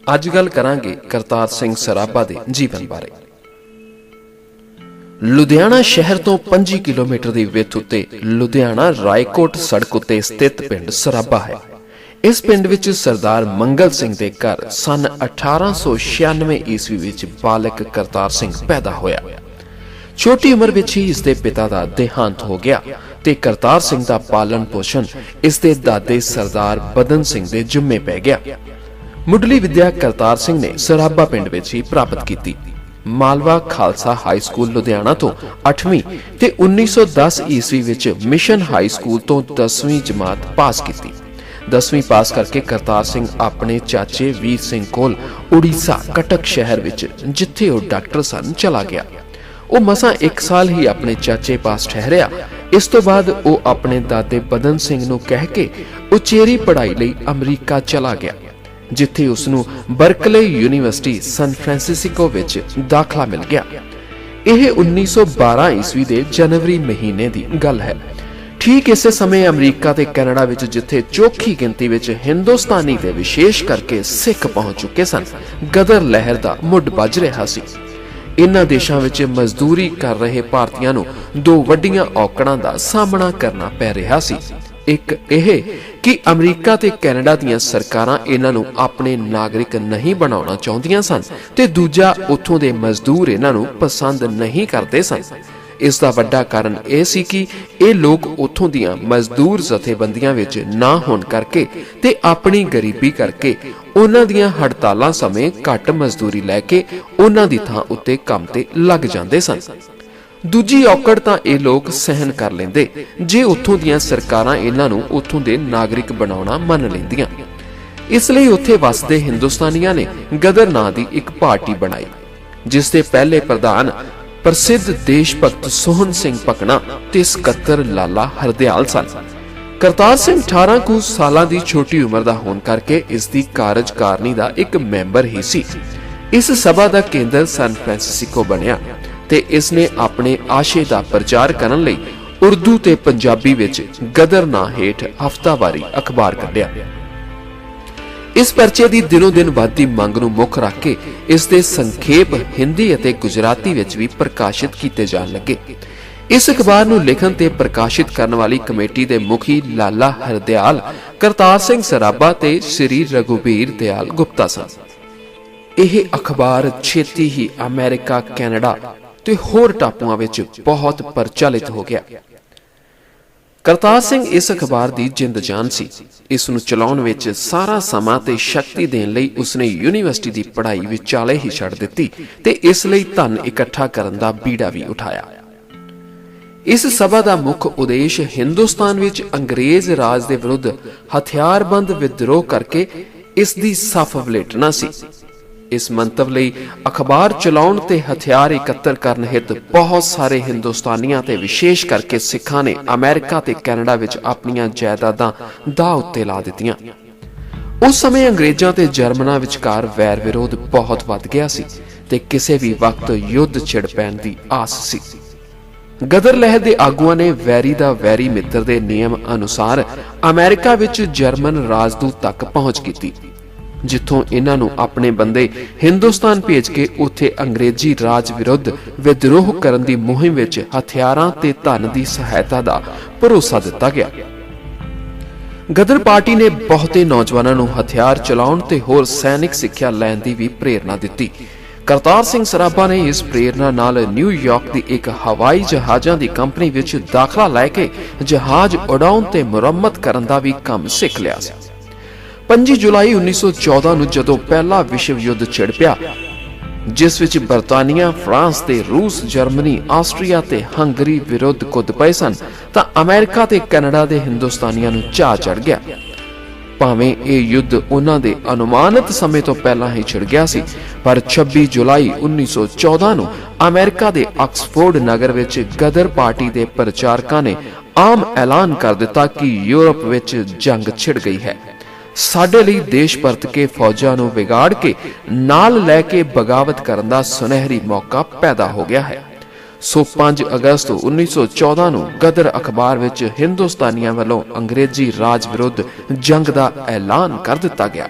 ਅੱਜ ਗੱਲ ਕਰਾਂਗੇ ਕਰਤਾਰ ਸਿੰਘ ਸਰਾਭਾ ਦੇ ਜੀਵਨ ਬਾਰੇ। ਲੁਧਿਆਣਾ ਸ਼ਹਿਰ ਤੋਂ 25 ਕਿਲੋਮੀਟਰ ਦੀ ਵਿੱਥ ਉੱਤੇ ਲੁਧਿਆਣਾ ਰਾਏਕੋਟ ਸੜਕ ਉੱਤੇ ਸਥਿਤ ਪਿੰਡ ਸਰਾਭਾ ਹੈ। ਇਸ ਪਿੰਡ ਵਿੱਚ ਸਰਦਾਰ ਮੰਗਲ ਸਿੰਘ ਦੇ ਘਰ ਸਨ 1896 ਈਸਵੀ ਵਿੱਚ ਬਾਲਕ ਕਰਤਾਰ ਸਿੰਘ ਪੈਦਾ ਹੋਇਆ। ਛੋਟੀ ਉਮਰ ਵਿੱਚ ਹੀ ਇਸ ਦੇ ਪਿਤਾ ਦਾ ਦੇਹਾਂਤ ਹੋ ਗਿਆ ਤੇ ਕਰਤਾਰ ਸਿੰਘ ਦਾ ਪਾਲਣ ਪੋਸ਼ਣ ਇਸ ਦੇ ਦਾਦੇ ਸਰਦਾਰ ਬਦਨ ਸਿੰਘ ਦੇ ਜ਼ਿੰਮੇ ਪੈ ਗਿਆ। ਮੁੱਢਲੀ ਵਿਦਿਆ ਕਰਤਾਰ ਸਿੰਘ ਨੇ ਸਰਾਭਾ ਪਿੰਡ ਵਿੱਚ ਹੀ ਪ੍ਰਾਪਤ ਕੀਤੀ। ਮਾਲਵਾ ਖਾਲਸਾ ਹਾਈ ਸਕੂਲ ਲੁਧਿਆਣਾ ਤੋਂ 8ਵੀਂ ਤੇ 1910 ਈਸਵੀ ਵਿੱਚ ਮਿਸ਼ਨ ਹਾਈ ਸਕੂਲ ਤੋਂ 10ਵੀਂ ਜਮਾਤ ਪਾਸ ਕੀਤੀ। 10ਵੀਂ ਪਾਸ ਕਰਕੇ ਕਰਤਾਰ ਸਿੰਘ ਆਪਣੇ ਚਾਚੇ ਵੀਰ ਸਿੰਘ ਕੋਲ ਉੜੀਸਾ ਕਟਕ ਸ਼ਹਿਰ ਵਿੱਚ, ਜਿੱਥੇ ਉਹ ਡਾਕਟਰ ਸਨ, ਚਲਾ ਗਿਆ। ਉਹ ਮਸਾਂ 1 ਸਾਲ ਹੀ ਆਪਣੇ ਚਾਚੇ ਪਾਸ ਠਹਿਰਿਆ। ਇਸ ਤੋਂ ਬਾਅਦ ਉਹ ਆਪਣੇ ਦਾਦੇ ਬਦਨ ਸਿੰਘ ਨੂੰ ਕਹਿ ਕੇ ਉਚੇਰੀ ਪੜ੍ਹਾਈ ਲਈ ਅਮਰੀਕਾ ਚਲਾ ਗਿਆ, ਜਿੱਥੇ ਉਸ ਨੂੰ ਬਰਕਲੇ ਯੂਨੀਵਰਸਿਟੀ ਸਨ ਫ੍ਰਾਂਸਿਸਕੋ ਵਿੱਚ ਦਾਖਲਾ ਮਿਲ ਗਿਆ। ਇਹ 1912 ਈਸਵੀ ਦੇ ਜਨਵਰੀ ਮਹੀਨੇ ਦੀ ਗੱਲ ਹੈ। ਠੀਕ ਇਸੇ ਸਮੇਂ ਅਮਰੀਕਾ ਤੇ ਕੈਨੇਡਾ ਵਿੱਚ, ਜਿੱਥੇ ਚੋਖੀ ਗਿਣਤੀ ਵਿੱਚ ਹਿੰਦੁਸਤਾਨੀ ਤੇ ਵਿਸ਼ੇਸ਼ ਕਰਕੇ ਸਿੱਖ ਪਹੁੰਚ ਚੁੱਕੇ ਸਨ, ਗਦਰ ਲਹਿਰ ਦਾ ਮੁੱਢ ਵੱਜ ਰਿਹਾ ਸੀ। ਇਨ੍ਹਾਂ ਦੇਸ਼ਾਂ ਵਿੱਚ ਮਜ਼ਦੂਰੀ ਕਰ ਰਹੇ ਭਾਰਤੀਆਂ ਨੂੰ 2 ਵੱਡੀਆਂ ਔਕੜਾਂ ਦਾ ਸਾਹਮਣਾ ਕਰਨਾ ਪੈ ਰਿਹਾ ਸੀ। ਇੱਕ ਇਹ ਕਿ ਅਮਰੀਕਾ ਤੇ ਕੈਨੇਡਾ ਦੀਆਂ ਸਰਕਾਰਾਂ ਇਹਨਾਂ ਨੂੰ ਆਪਣੇ ਨਾਗਰਿਕ ਨਹੀਂ ਬਣਾਉਣਾ ਚਾਹੁੰਦੀਆਂ ਸਨ, ਤੇ ਦੂਜਾ, ਉੱਥੋਂ ਦੇ ਮਜ਼ਦੂਰ ਇਹਨਾਂ ਨੂੰ ਪਸੰਦ ਨਹੀਂ ਕਰਦੇ ਸਨ। ਇਸ ਦਾ ਵੱਡਾ ਕਾਰਨ ਇਹ ਸੀ ਕਿ ਇਹ ਲੋਕ ਉੱਥੋਂ ਦੀਆਂ ਮਜ਼ਦੂਰ ਜਥੇਬੰਦੀਆਂ ਵਿੱਚ ਨਾ ਹੋਣ ਕਰਕੇ ਤੇ ਆਪਣੀ ਗਰੀਬੀ ਕਰਕੇ ਉਹਨਾਂ ਦੀਆਂ ਹੜਤਾਲਾਂ ਸਮੇਂ ਘੱਟ ਮਜ਼ਦੂਰੀ ਲੈ ਕੇ ਉਹਨਾਂ ਦੀ ਥਾਂ ਉੱਤੇ ਕੰਮ ਤੇ ਲੱਗ ਜਾਂਦੇ ਸਨ। ਦੂਜੀ ਔਕੜ ਤਾਂ ਇਹ ਲੋਕ ਸਹਿਨ ਕਰ ਲੈਂਦੇ ਜੇ ਉੱਥੋਂ ਦੀਆਂ ਸਰਕਾਰਾਂ ਇਹਨਾਂ ਨੂੰ ਉੱਥੋਂ ਦੇ ਨਾਗਰਿਕ ਬਣਾਉਣਾ ਮੰਨ ਲੈਂਦੀਆਂ। ਇਸ ਲਈ ਉੱਥੇ ਵਸਦੇ ਹਿੰਦੁਸਤਾਨੀਆਂ ਨੇ ਗਦਰ ਨਾਂ ਦੀ ਇੱਕ ਪਾਰਟੀ ਬਣਾਈ, ਜਿਸ ਦੇ ਪਹਿਲੇ ਪ੍ਰਧਾਨ ਪ੍ਰਸਿੱਧ ਦੇਸ਼ ਭਗਤ ਸੋਹਣ ਸਿੰਘ ਪਕਣਾ ਤੇ ਸਕੱਤਰ ਲਾਲਾ ਹਰਦਿਆਲ ਸਨ। ਕਰਤਾਰ ਸਿੰਘ 18 ਕੁ ਸਾਲਾਂ ਦੀ ਛੋਟੀ ਉਮਰ ਦਾ ਹੋਣ ਕਰਕੇ ਇਸ ਦੀ ਕਾਰਜਕਾਰਨੀ ਦਾ ਇੱਕ ਮੈਂਬਰ ਹੀ ਸੀ। ਇਸ ਸਭਾ ਦਾ ਕੇਂਦਰ ਸਨ ਫ੍ਰਾਂਸਿਸਕੋ ਬਣਿਆ ਤੇ ਇਸ ਨੇ ਆਪਣੇ ਆਸ਼ੇ ਦਾ ਪ੍ਰਚਾਰ ਕਰਨ ਲਈ ਉਰਦੂ ਤੇ ਪੰਜਾਬੀ ਵਿੱਚ ਗਦਰ ਨਾਂ ਹੇਠ ਹਫ਼ਤਾਵਾਰੀ ਅਖਬਾਰ ਕੱਢਿਆ। ਇਸ ਪਰਚੇ ਦੀ ਦਿਨੋਂ ਦਿਨ ਵੱਧਦੀ ਮੰਗ ਨੂੰ ਮੁੱਖ ਰੱਖ ਕੇ ਇਸ ਦੇ ਸੰਖੇਪ ਹਿੰਦੀ ਅਤੇ ਗੁਜਰਾਤੀ ਵਿੱਚ ਵੀ ਪ੍ਰਕਾਸ਼ਿਤ ਕੀਤੇ ਜਾਣ ਲੱਗੇ। ਇਸ ਅਖਬਾਰ ਨੂੰ ਲਿਖਣ ਤੇ ਪ੍ਰਕਾਸ਼ਿਤ ਕਰਨ ਵਾਲੀ ਕਮੇਟੀ ਦੇ ਮੁਖੀ ਲਾਲਾ ਹਰਦਿਆਲ, ਕਰਤਾਰ ਸਿੰਘ ਸਰਾਭਾ ਤੇ ਸ੍ਰੀ ਰਘੁਬੀਰ ਦਿਆਲ ਗੁਪਤਾ ਸਨ। ਇਹ ਅਖਬਾਰ ਛੇਤੀ ਹੀ ਅਮਰੀਕਾ, ਕੈਨੇਡਾ ਤੇ ਹੋਰ ਟਾਪੂਆਂ ਵਿੱਚ ਬਹੁਤ ਪ੍ਰਚਲਿਤ ਹੋ ਗਿਆ। ਕਰਤਾਰ ਸਿੰਘ ਇਸ ਅਖਬਾਰ ਦੀ ਜਿੰਦ ਜਾਨ ਸੀ। ਇਸ ਨੂੰ ਚਲਾਉਣ ਵਿੱਚ ਸਾਰਾ ਸਮਾਂ ਤੇ ਸ਼ਕਤੀ ਦੇਣ ਲਈ ਉਸਨੇ ਯੂਨੀਵਰਸਿਟੀ ਦੀ ਪੜ੍ਹਾਈ ਵਿਚਾਲੇ ਹੀ ਛੱਡ ਦਿੱਤੀ ਤੇ ਇਸ ਲਈ ਧਨ ਇਕੱਠਾ ਕਰਨ ਦਾ ਬੀੜਾ ਵੀ ਉਠਾਇਆ। ਇਸ ਸਭਾ ਦਾ ਮੁੱਖ ਉਦੇਸ਼ ਹਿੰਦੁਸਤਾਨ ਵਿੱਚ ਅੰਗਰੇਜ਼ ਰਾਜ ਦੇ ਵਿਰੁੱਧ ਹਥਿਆਰਬੰਦ ਵਿਦਰੋਹ ਕਰਕੇ ਇਸ ਦੀ ਸਫ ਵਲੇਟਣਾ ਸੀ। ਇਸ ਮੰਤਵ ਲਈ ਅਖਬਾਰ ਚਲਾਉਣ ਤੇ ਹਥਿਆਰ ਇਕੱਤਰ ਕਰਨ ਹਿੱਤ ਬਹੁਤ ਸਾਰੇ ਹਿੰਦੁਸਤਾਨੀਆਂ ਤੇ ਵਿਸ਼ੇਸ਼ ਕਰਕੇ ਸਿੱਖਾਂ ਨੇ ਅਮਰੀਕਾ ਤੇ ਕੈਨੇਡਾ ਵਿੱਚ ਆਪਣੀਆਂ ਜਾਇਦਾਦਾਂ ਦਾਅ ਉੱਤੇ ਲਾ ਦਿੱਤੀਆਂ। ਉਸ ਸਮੇਂ ਅੰਗਰੇਜ਼ਾਂ ਤੇ ਜਰਮਨਾਂ ਵਿਚਕਾਰ ਵੈਰ ਵਿਰੋਧ ਬਹੁਤ ਵੱਧ ਗਿਆ ਸੀ ਤੇ ਕਿਸੇ ਵੀ ਵਕਤ ਯੁੱਧ ਛਿੜ ਪੈਣ ਦੀ ਆਸ ਸੀ। ਗਦਰ ਲਹਿਰ ਦੇ ਆਗੂਆਂ ਨੇ ਵੈਰੀ ਦਾ ਵੈਰੀ ਮਿੱਤਰ ਦੇ ਨਿਯਮ ਅਨੁਸਾਰ ਅਮਰੀਕਾ ਵਿੱਚ ਜਰਮਨ ਰਾਜਦੂਤ ਤੱਕ ਪਹੁੰਚ ਕੀਤੀ, ਜਿੱਥੋਂ ਇਹਨਾਂ ਨੂੰ ਆਪਣੇ ਬੰਦੇ ਹਿੰਦੁਸਤਾਨ ਭੇਜ ਕੇ ਉੱਥੇ ਅੰਗਰੇਜ਼ੀ ਰਾਜ ਵਿਰੁੱਧ ਵਿਦਰੋਹ ਕਰਨ ਦੀ ਮੁਹਿੰਮ ਵਿੱਚ ਹਥਿਆਰਾਂ ਤੇ ਧਨ ਦੀ ਸਹਾਇਤਾ ਦਾ ਭਰੋਸਾ ਦਿੱਤਾ ਗਿਆ। ਗਦਰ ਪਾਰਟੀ ਨੇ ਬਹੁਤੇ ਨੌਜਵਾਨਾਂ ਨੂੰ ਹਥਿਆਰ ਚਲਾਉਣ ਤੇ ਹੋਰ ਸੈਨਿਕ ਸਿੱਖਿਆ ਲੈਣ ਦੀ ਵੀ ਪ੍ਰੇਰਨਾ ਦਿੱਤੀ। ਕਰਤਾਰ ਸਿੰਘ ਸਰਾਭਾ ਨੇ ਇਸ ਪ੍ਰੇਰਨਾ ਨਾਲ ਨਿਊਯਾਰਕ ਦੀ ਇੱਕ ਹਵਾਈ ਜਹਾਜ਼ਾਂ ਦੀ ਕੰਪਨੀ ਵਿੱਚ ਦਾਖਲਾ ਲੈ ਕੇ ਜਹਾਜ਼ ਉਡਾਉਣ ਤੇ ਮੁਰੰਮਤ ਕਰਨ ਦਾ ਵੀ ਕੰਮ ਸਿੱਖ ਲਿਆ ਸੀ। 5 ਜੁਲਾਈ 1914 ਨੂੰ ਜਦੋਂ ਪਹਿਲਾ ਵਿਸ਼ਵ ਯੁੱਧ ਛਿੜ ਪਿਆ, ਜਿਸ ਵਿੱਚ ਬਰਤਾਨੀਆ, ਫਰਾਂਸ ਤੇ ਰੂਸ, ਜਰਮਨੀ, ਆਸਟਰੀਆ ਤੇ ਹੰਗਰੀ ਵਿਰੁੱਧ ਕੁੱਦ ਪਏ ਸਨ, ਤਾਂ ਅਮਰੀਕਾ ਤੇ ਕੈਨੇਡਾ ਦੇ ਹਿੰਦੁਸਤਾਨੀਆਂ ਨੂੰ ਚਾਅ ਚੜ ਗਿਆ। ਭਾਵੇਂ ਇਹ ਯੁੱਧ ਉਹਨਾਂ ਦੇ ਅਨੁਮਾਨਿਤ ਸਮੇਂ ਤੋਂ ਪਹਿਲਾਂ ਹੀ ਛਿੜ ਗਿਆ ਸੀ, ਪਰ 26 ਜੁਲਾਈ 1914 ਨੂੰ ਅਮਰੀਕਾ ਦੇ ਆਕਸਫੋਰਡ ਨਗਰ ਵਿੱਚ ਗਦਰ ਪਾਰਟੀ ਦੇ ਪ੍ਰਚਾਰਕਾਂ ਨੇ ਆਮ ਐਲਾਨ ਕਰ ਦਿੱਤਾ ਕਿ ਯੂਰਪ ਵਿੱਚ ਜੰਗ ਛਿੜ ਗਈ ਹੈ। ਸਾਡੇ ਲਈ ਦੇਸ਼ ਪਰਤ ਕੇ ਫੌਜਾਂ ਨੂੰ ਵਿਗਾੜ ਕੇ ਨਾਲ ਲੈ ਕੇ ਬਗਾਵਤ ਕਰਨ ਦਾ ਸੁਨਹਿਰੀ ਮੌਕਾ ਪੈਦਾ ਹੋ ਗਿਆ ਹੈ। ਸੋ 5 ਅਗਸਤ 1914 ਨੂੰ ਗਦਰ ਅਖਬਾਰ ਵਿੱਚ ਹਿੰਦੁਸਤਾਨੀਆਂ ਵੱਲੋਂ ਅੰਗਰੇਜ਼ੀ ਰਾਜ ਵਿਰੁੱਧ ਜੰਗ ਦਾ ਐਲਾਨ ਕਰ ਦਿੱਤਾ ਗਿਆ।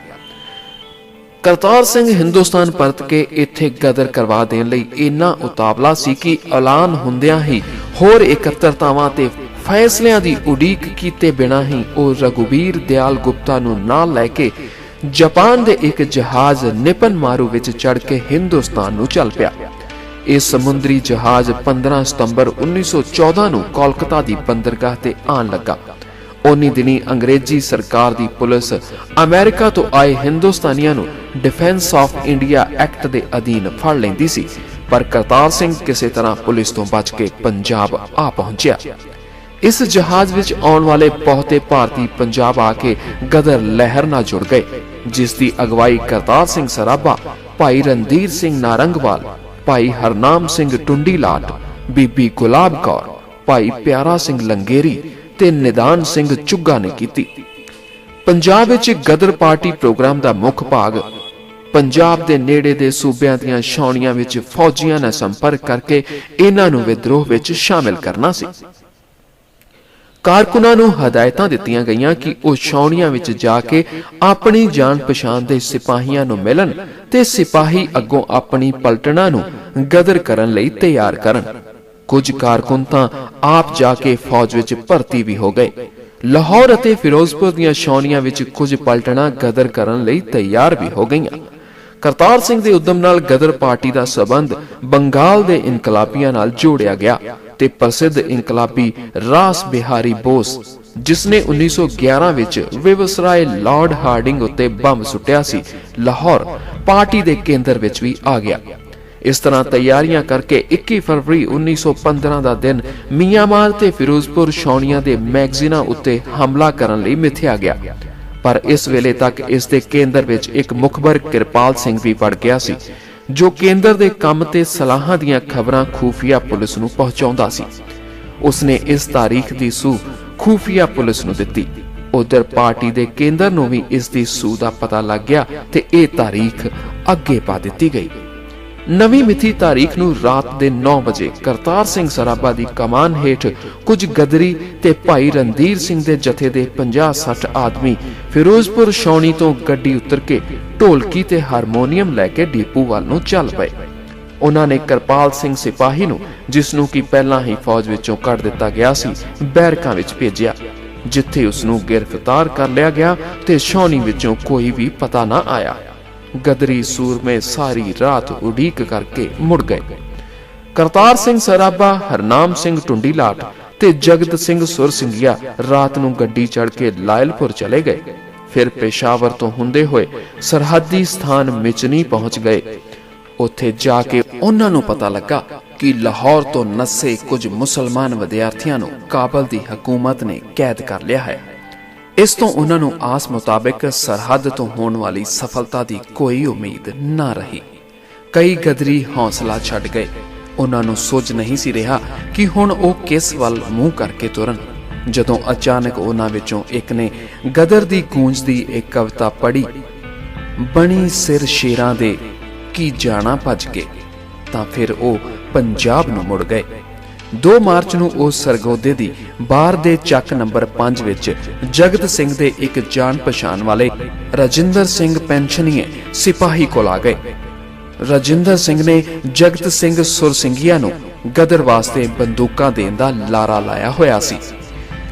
ਕਰਤਾਰ ਸਿੰਘ ਹਿੰਦੁਸਤਾਨ ਪਰਤ ਕੇ ਇੱਥੇ ਗਦਰ ਕਰਵਾ ਦੇਣ ਲਈ ਇੰਨਾ ਉਤਾਵਲਾ ਸੀ ਕਿ ਐਲਾਨ ਹੁੰਦਿਆਂ ਹੀ ਹੋਰ ਇਕੱਤਰਤਾਵਾਂ ਤੇ ਫੈਸਲਿਆਂ ਦੀ ਉਡੀਕ ਕੀਤੇ ਬਿਨਾਂ ਹੀ ਉਹ ਰਘੁਬੀਰ ਦਿਆਲ ਗੁਪਤਾ ਨੂੰ ਨਾਲ ਲੈ ਕੇ ਜਾਪਾਨ ਦੇ ਇੱਕ ਜਹਾਜ਼ ਨਿਪਨ ਮਾਰੂ ਵਿੱਚ ਚੜ੍ਹ ਕੇ ਹਿੰਦੁਸਤਾਨ ਨੂੰ ਚੱਲ ਪਿਆ। ਇਹ ਸਮੁੰਦਰੀ ਜਹਾਜ਼ 15 ਸਤੰਬਰ 1914 ਨੂੰ ਕੋਲਕਾਤਾ ਦੀ ਬੰਦਰਗਾਹ ਤੇ ਆਣ ਲੱਗਾ। ਉਨੀ ਦਿਨੀ ਅੰਗਰੇਜ਼ੀ ਸਰਕਾਰ ਦੀ ਪੁਲਿਸ ਅਮਰੀਕਾ ਤੋਂ ਆਏ ਹਿੰਦੁਸਤਾਨੀਆਂ ਨੂੰ ਡਿਫੈਂਸ ਆਫ ਇੰਡੀਆ ਐਕਟ ਦੇ ਅਧੀਨ ਫੜ ਲੈਂਦੀ ਸੀ, ਪਰ ਕਰਤਾਰ ਸਿੰਘ ਕਿਸੇ ਤਰ੍ਹਾਂ ਪੁਲਿਸ ਤੋਂ ਬਚ ਕੇ ਪੰਜਾਬ ਆ ਪਹੁੰਚਿਆ। ਇਸ ਜਹਾਜ਼ ਵਿੱਚ ਆਉਣ ਵਾਲੇ ਬਹੁਤੇ ਭਾਰਤੀ ਪੰਜਾਬ ਆ ਕੇ ਗਦਰ ਲਹਿਰ ਨਾਲ ਜੁੜ ਗਏ, ਜਿਸ ਦੀ ਅਗਵਾਈ ਕਰਤਾਰ ਸਿੰਘ ਸਰਾਭਾ, ਭਾਈ ਰਣਧੀਰ ਸਿੰਘ ਨਾਰੰਗਵਾਲ, ਭਾਈ ਹਰਨਾਮ ਸਿੰਘ ਟੁੰਡੀਲਾਟ, ਬੀਬੀ ਗੁਲਾਬ ਕੌਰ, ਭਾਈ ਪਿਆਰਾ ਸਿੰਘ ਲੰਗੇਰੀ ਤੇ ਨਿਦਾਨ ਸਿੰਘ ਚੁੱਗਾ ਨੇ ਕੀਤੀ। ਪੰਜਾਬ ਵਿੱਚ ਗਦਰ ਪਾਰਟੀ ਪ੍ਰੋਗਰਾਮ ਦਾ ਮੁੱਖ ਭਾਗ ਪੰਜਾਬ ਦੇ ਨੇੜੇ ਦੇ ਸੂਬਿਆਂ ਦੀਆਂ ਛਾਉਣੀਆਂ ਵਿੱਚ ਫੌਜੀਆਂ ਨਾਲ ਸੰਪਰਕ ਕਰਕੇ ਇਹਨਾਂ ਨੂੰ ਵਿਦਰੋਹ ਵਿੱਚ ਸ਼ਾਮਿਲ ਕਰਨਾ ਸੀ। ਕਾਰਕੁਨਾਂ ਨੂੰ ਹਦਾਇਤਾਂ ਦਿੱਤੀਆਂ ਗਈਆਂ ਕਿ ਉਹ ਛਾਉਣੀਆਂ ਵਿੱਚ ਜਾ ਕੇ ਆਪਣੀ ਜਾਣ ਪਛਾਣ ਦੇ ਸਿਪਾਹੀਆਂ ਨੂੰ ਮਿਲਣ ਤੇ ਸਿਪਾਹੀ ਅੱਗੋਂ ਆਪਣੀ ਪਲਟਣਾ ਨੂੰ ਗਦਰ ਕਰਨ ਲਈ ਤਿਆਰ ਕਰਨ। ਕੁਝ ਕਾਰਕੁਨ ਤਾਂ ਆਪ ਜਾ ਕੇ ਫੌਜ ਵਿੱਚ ਭਰਤੀ ਵੀ ਹੋ ਗਏ। ਲਾਹੌਰ ਅਤੇ ਫਿਰੋਜ਼ਪੁਰ ਦੀਆਂ ਛਾਉਣੀਆਂ ਵਿੱਚ ਕੁਝ ਪਲਟਣਾ ਗਦਰ ਕਰਨ ਲਈ ਤਿਆਰ ਵੀ ਹੋ ਗਈਆਂ। ਕਰਤਾਰ ਸਿੰਘ ਦੇ ਉਦਮ ਨਾਲ ਗਦਰ ਪਾਰਟੀ ਦਾ ਸਬੰਧ ਬੰਗਾਲ ਦੇ ਇਨਕਲਾਬੀਆਂ ਨਾਲ ਜੋੜਿਆ ਗਿਆ ਤੇ ਪ੍ਰਸਿੱਧ ਇਨਕਲਾਬੀ ਰਾਸ ਬਿਹਾਰੀ ਬੋਸ, ਜਿਸ ਨੇ 1911 ਵਿੱਚ ਵਿਵਸਰਾਏ ਲਾਰਡ ਹਾਰਡਿੰਗ ਉੱਤੇ ਬੰਬ ਸੁੱਟਿਆ ਸੀ, ਲਾਹੌਰ ਪਾਰਟੀ ਦੇ ਕੇਂਦਰ ਵਿੱਚ ਵੀ ਆ ਗਿਆ। ਇਸ ਤਰ੍ਹਾਂ ਤਿਆਰੀਆਂ ਕਰਕੇ 21 ਫਰਵਰੀ 1915 ਦਾ ਦਿਨ ਮਿਆਂਮਾਰ ਤੇ ਫਿਰੋਜ਼ਪੁਰ ਛਾਉਣੀਆਂ ਦੇ ਮੈਗਜ਼ੀਨਾਂ ਉੱਤੇ ਹਮਲਾ ਕਰਨ ਲਈ ਮਿਥਿਆ ਗਿਆ, ਪਰ ਇਸ ਵੇਲੇ ਤੱਕ ਇਸ ਦੇ ਕੇਂਦਰ ਵਿੱਚ ਇੱਕ ਮੁਖਬਰ ਕਿਰਪਾਲ ਸਿੰਘ ਵੀ ਵੜ ਗਿਆ ਸੀ, ਜੋ ਕੇਂਦਰ ਦੇ ਕੰਮ ਤੇ ਸਲਾਹਾਂ ਦੀਆਂ ਖਬਰਾਂ ਖੂਫੀਆ ਪੁਲਿਸ ਨੂੰ ਪਹੁੰਚਾਉਂਦਾ ਸੀ। ਉਸਨੇ ਇਸ ਤਾਰੀਖ ਦੀ ਸੂਹ ਖੂਫੀਆ ਪੁਲਿਸ ਨੂੰ ਦਿੱਤੀ। ਉਧਰ ਪਾਰਟੀ ਦੇ ਕੇਂਦਰ ਨੂੰ ਵੀ ਇਸ ਦੀ ਸੂਹ ਦਾ ਪਤਾ ਲੱਗ ਗਿਆ ਤੇ ਇਹ ਤਾਰੀਖ ਅੱਗੇ ਪਾ ਦਿੱਤੀ ਗਈ। ਨਵੀਂ ਮਿਥੀ ਤਾਰੀਖ ਨੂੰ ਰਾਤ ਦੇ 9 ਵਜੇ ਕਰਤਾਰ ਸਿੰਘ ਸਰਾਭਾ ਦੀ ਕਮਾਨ ਹੇਠ ਕੁਝ ਗਦਰੀ ਤੇ ਭਾਈ ਰਣਧੀਰ ਸਿੰਘ ਦੇ ਜਥੇ ਦੇ 50-60 ਆਦਮੀ ਫਿਰੋਜ਼ਪੁਰ ਛਾਉਣੀ ਤੋਂ ਗੱਡੀ ਉਤਰ ਕੇ ਢੋਲਕੀ ਤੇ ਹਾਰਮੋਨੀਅਮ ਲੈ ਕੇ ਡੀਪੂ ਵੱਲ ਨੂੰ ਚੱਲ ਪਏ। ਉਹਨਾਂ ਨੇ ਕਿਰਪਾਲ ਸਿੰਘ ਸਿਪਾਹੀ ਨੂੰ, ਜਿਸ ਨੂੰ ਕਿ ਪਹਿਲਾਂ ਹੀ ਫੌਜ ਵਿੱਚੋਂ ਕੱਢ ਦਿੱਤਾ ਗਿਆ ਸੀ, ਬੈਰਕਾਂ ਵਿੱਚ ਭੇਜਿਆ, ਜਿੱਥੇ ਉਸ ਨੂੰ ਗ੍ਰਿਫਤਾਰ ਕਰ ਲਿਆ ਗਿਆ ਤੇ ਛਾਉਣੀ ਵਿੱਚੋਂ ਕੋਈ ਵੀ ਪਤਾ ਨਾ ਆਇਆ। ਗਦਰੀ ਸੂਰਮੇ ਸਾਰੀ ਰਾਤ ਉਡੀਕ ਕਰਕੇ ਮੁੜ ਗਏ। ਕਰਤਾਰ ਸਿੰਘ ਸਰਾਭਾ, ਹਰਨਾਮ ਸਿੰਘ ਟੁੰਡੀਲਾਟ ਤੇ ਜਗਤ ਸਿੰਘ ਸੁਰਸਿੰਘੀਆ ਰਾਤ ਨੂੰ ਗੱਡੀ ਚੜ੍ਹ ਕੇ ਲਾਇਲਪੁਰ ਚਲੇ ਗਏ। ਫਿਰ ਪੇਸ਼ਾਵਰ ਤੋਂ ਹੁੰਦੇ ਹੋਏ ਸਰਹੱਦੀ ਸਥਾਨ ਮਿਚਨੀ ਪਹੁੰਚ ਗਏ। ਉੱਥੇ ਜਾ ਕੇ ਉਹਨਾਂ ਨੂੰ ਪਤਾ ਲੱਗਾ ਕਿ ਲਾਹੌਰ ਤੋਂ ਨਸੇ ਕੁਝ ਮੁਸਲਮਾਨ ਵਿਦਿਆਰਥੀਆਂ ਨੂੰ ਕਾਬਲ ਦੀ ਹਕੂਮਤ ਨੇ ਕੈਦ ਕਰ ਲਿਆ ਹੈ। ਇਸ ਤੋਂ ਉਹਨਾਂ ਨੂੰ ਆਸ ਮੁਤਾਬਕ ਸਰਹੱਦ ਤੋਂ ਹੋਣ ਵਾਲੀ ਸਫਲਤਾ ਦੀ ਕੋਈ ਉਮੀਦ ਨਾ ਰਹੀ। ਕਈ ਗਦਰੀ ਹੌਸਲਾ ਛੱਡ ਗਏ। ਉਹਨਾਂ ਨੂੰ ਸੋਚ ਨਹੀਂ ਸੀ ਰਿਹਾ ਕਿ ਹੁਣ ਉਹ ਕਿਸ ਵੱਲ ਮੂੰਹ ਕਰਕੇ ਤੁਰਨ, ਜਦੋਂ ਅਚਾਨਕ ਉਹਨਾਂ ਵਿੱਚੋਂ ਇੱਕ ਨੇ ਗਦਰ ਦੀ ਗੂੰਜ ਦੀ ਇੱਕ ਕਵਿਤਾ ਪੜ੍ਹੀ, ਬਣੀ ਸਿਰ ਸ਼ੇਰਾਂ ਦੇ ਕੀ ਜਾਣਾ ਭੱਜ ਕੇ, ਤਾਂ ਫਿਰ ਉਹ ਪੰਜਾਬ ਨੂੰ ਮੁੜ ਗਏ। 2 ਮਾਰਚ ਨੂੰ ਉਹ ਸਰਗੋਦੇ ਦੀ ਬਾਰ ਦੇ ਚੱਕ ਨੰਬਰ 5 ਵਿੱਚ ਜਗਤ ਸਿੰਘ ਦੇ ਇੱਕ ਜਾਣ ਪਛਾਣ ਵਾਲੇ ਰਜਿੰਦਰ ਸਿੰਘ ਪੈਨਸ਼ਨੀਏ ਸਿਪਾਹੀ ਕੋਲ ਆ ਗਏ। ਰਜਿੰਦਰ ਸਿੰਘ ਨੇ ਜਗਤ ਸਿੰਘ ਸੁਰਸਿੰਘੀਆ ਨੂੰ ਗਦਰ ਵਾਸਤੇ ਬੰਦੂਕਾਂ ਦੇਣ ਦਾ ਲਾਰਾ ਲਾਇਆ ਹੋਇਆ ਸੀ।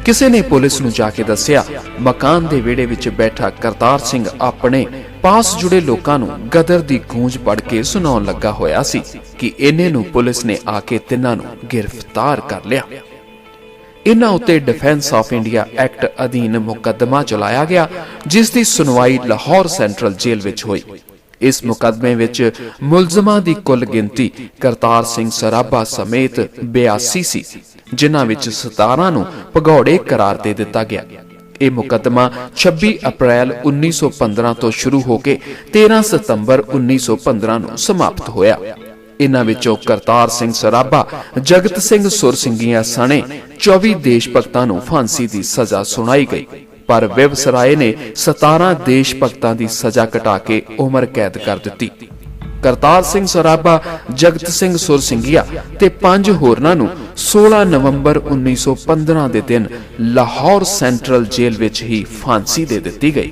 ਕਿਸੇ ਨੇ ਪੁਲਿਸ ਨੂੰ ਜਾ ਕੇ ਦੱਸਿਆ, ਮਕਾਨ ਦੇ ਵਿਹੜੇ ਵਿੱਚ ਬੈਠਾ ਕਰਤਾਰ ਸਿੰਘ ਆਪਣੇ ਪਾਸ ਜੁੜੇ ਲੋਕਾਂ ਨੂੰ ਗਦਰ ਦੀ ਗੂੰਜ ਪੜ੍ਹ ਕੇ ਸੁਣਾਉਣ ਲੱਗਾ ਹੋਇਆ ਸੀ ਕਿ ਇਹਨੇ ਨੂੰ ਪੁਲਿਸ ਨੇ ਆ ਕੇ ਤਿੰਨਾਂ ਨੂੰ ਗ੍ਰਿਫਤਾਰ ਕਰ ਲਿਆ। ਇਹਨਾਂ ਉੱਤੇ ਡਿਫੈਂਸ ਆਫ ਇੰਡੀਆ ਐਕਟ ਅਧੀਨ ਮੁਕੱਦਮਾ ਚਲਾਇਆ ਗਿਆ, ਜਿਸ ਦੀ ਸੁਣਵਾਈ ਲਾਹੌਰ ਸੈਂਟਰਲ ਜੇਲ੍ਹ ਵਿੱਚ ਹੋਈ। ਇਸ ਮੁਕੱਦਮੇ ਵਿੱਚ ਮੁਲਜ਼ਮਾਂ ਦੀ ਕੁੱਲ ਗਿਣਤੀ ਕਰਤਾਰ ਸਿੰਘ ਸਰਾਭਾ ਸਮੇਤ 82 ਸੀ, ਜਿਨ੍ਹਾਂ ਵਿੱਚ 17 ਨੂੰ ਭਗੌੜੇ ਕਰਾਰ ਦੇ ਦਿੱਤਾ ਗਿਆ। ਇਹ ਮੁਕੱਦਮਾ 26 ਅਪ੍ਰੈਲ 1915 ਤੋਂ ਸ਼ੁਰੂ ਹੋ ਕੇ 13 ਸਤੰਬਰ 1915 ਨੂੰ ਸਮਾਪਤ ਹੋਇਆ। ਇਹਨਾਂ ਵਿੱਚੋਂ ਕਰਤਾਰ ਸਿੰਘ ਸਰਾਭਾ, ਜਗਤ ਸਿੰਘ ਸੁਰਸਿੰਘੀਆ ਸਣੇ 24 ਦੇਸ਼ ਭਗਤਾਂ ਨੂੰ ਫਾਂਸੀ ਦੀ ਸਜ਼ਾ ਸੁਣਾਈ ਗਈ, ਪਰ ਵਿਵਸਰਾਏ ਨੇ 17 ਦੇਸ਼ ਭਗਤਾਂ ਦੀ ਸਜ਼ਾ ਘਟਾ ਕੇ ਉਮਰ ਕੈਦ ਕਰ ਦਿੱਤੀ। ਕਰਤਾਰ ਸਿੰਘ ਸਰਾਭਾ, ਜਗਤ ਸਿੰਘ ਸੁਰਸਿੰਘੀਆ ਤੇ 5 ਹੋਰਨਾਂ ਨੂੰ 16 ਨਵੰਬਰ 1915 ਦੇ ਦਿਨ ਲਾਹੌਰ ਸੈਂਟਰਲ ਜੇਲ੍ਹ ਵਿੱਚ ਹੀ ਫਾਂਸੀ ਦੇ ਦਿੱਤੀ ਗਈ।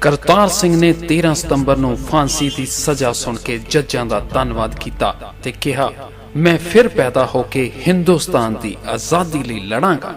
ਕਰਤਾਰ ਸਿੰਘ ਨੇ 13 ਸਤੰਬਰ ਨੂੰ ਫਾਂਸੀ ਦੀ ਸਜ਼ਾ ਸੁਣ ਕੇ ਜੱਜਾਂ ਦਾ ਧੰਨਵਾਦ ਕੀਤਾ ਤੇ ਕਿਹਾ, ਮੈਂ ਫਿਰ ਪੈਦਾ ਹੋ ਕੇ ਹਿੰਦੁਸਤਾਨ ਦੀ ਆਜ਼ਾਦੀ ਲਈ ਲੜਾਂਗਾ।